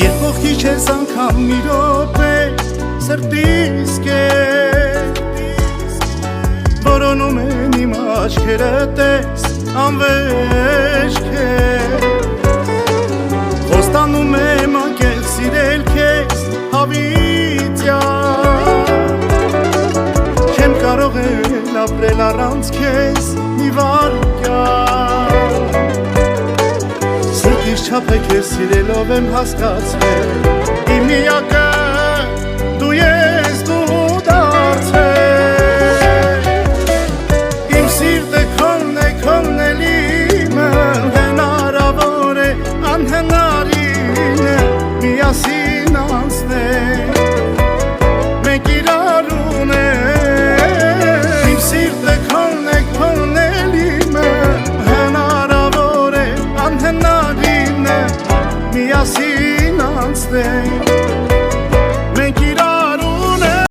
Երբ կողքի չես անգամ մի րոպե սրտիս կեր որոնում են իմ աչքերը տես անվեշ քեզ Խոստանում եմ անկեղծ սիրել քեզ հավիտյան Չեմ կարող էլ ապրել առանց քեզ մի վայրկյան Սրտիս չափ է քեզ սիրելով եմ հասկացել Իմ միակը դու ես